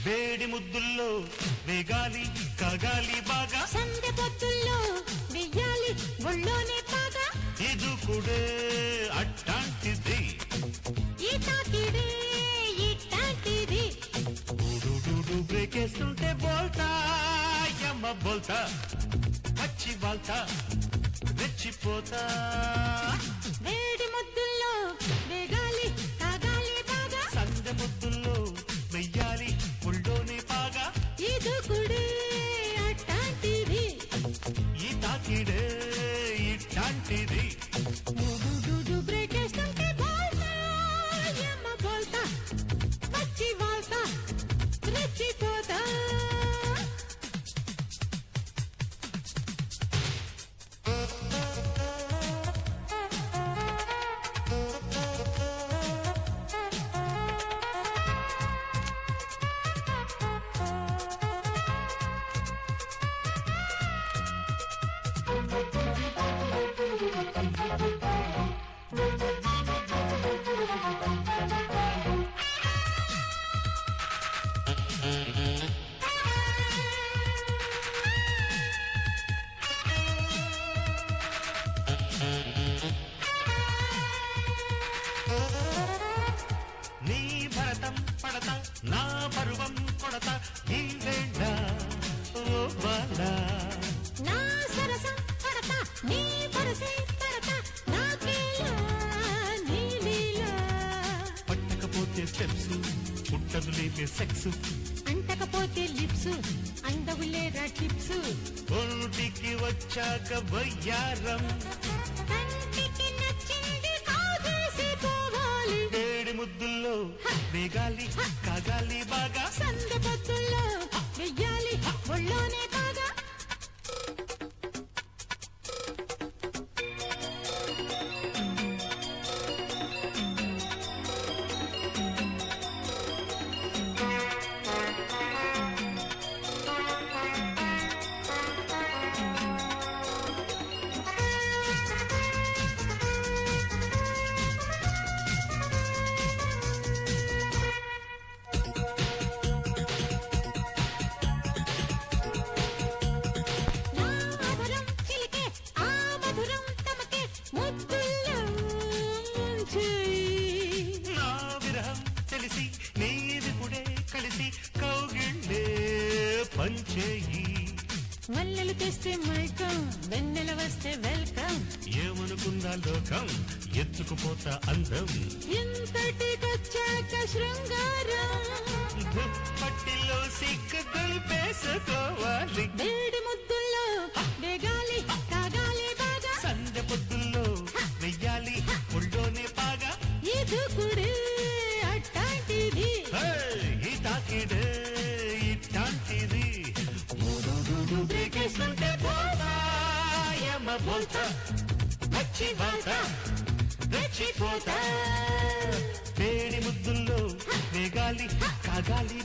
వేడి ముద్దుల్లో వేగాలి కాగాలి బాగా సందె పొద్దుల్లో వెయ్యాలి ఒళ్ళోనే బాగా ఇదుకుడే అట్టాంటిది ఈ తాకిడే ఇట్టాంటిది డూడు బ్రేకేస్తుంటే బోల్తా యమ్మ బోల్తా పచ్చి బాల్తా రెచ్చిపోతా వేడి ముద్దుల్లో వేగాలి కాగాలి బాగా సందె ముద్దుల్లో వెయ్యాలి ఒళ్ళోనే బాగా ఇదుకుడే అట్టాంటిది ఈ తాకిడే ఇట్టాంటిది డూడు బ్రేకేస్తుంటే బోల్తా యమ్మ బోల్తా పచ్చి బాల్తా రెచ్చిపోతా నీ భరతం పడతా నా పరువం కొడతా ఈ వేళ ఓ బాలా నా సరసం పడతా నీ పరసే పడతా నాకేలా నీ లీలా పట్టకపోతే స్టెప్స్ పుట్టదు లేపే సెక్స్ అంటకపోతే లిప్స్ అందవులేరా టిప్స్ ఒంటికి వచ్చాక వయ్యారం కంటికి నచ్చింది కాదేసి పోవాలి వేడి ముద్దుల్లో వేగాలి కాగాలి బాగా సందె పొద్దుల్లో వెయ్యాలి ఒళ్ళోనే బాగా నా ఆవరం చిలికే ఆ మధురం తమకే ముద్దుల్లో చేయి నా విరహం తెలిసి నీది కూడా కలిసి కౌగిళ్ళే పంచేయి మల్లెలు తెస్తే మైకం వెన్నెల వస్తే వెల్కమ్ ఏమనుకున్నా లోకం ఎత్తుకుపోతా అందం ఇంతటికొచ్చాక శృంగారం దుప్పటిలో సిగ్గు దులిపేసుకోవాలి వేడి ముద్దుల్లో వేగాలి కాగాలి బాగా సందె పొద్దుల్లో వెయ్యాలి ఒళ్ళోనే బాగా ఇదుకుడే అట్టాంటిది హే, ఈ తాకిడే ఇట్టాంటిది బ్రేకేస్తుంటే బోల్తా యమ్మ బోల్తా పచ్చి బాల్తా రెచ్చిపోతా వేడి ముద్దుల్లో వేగాలి కాగాలి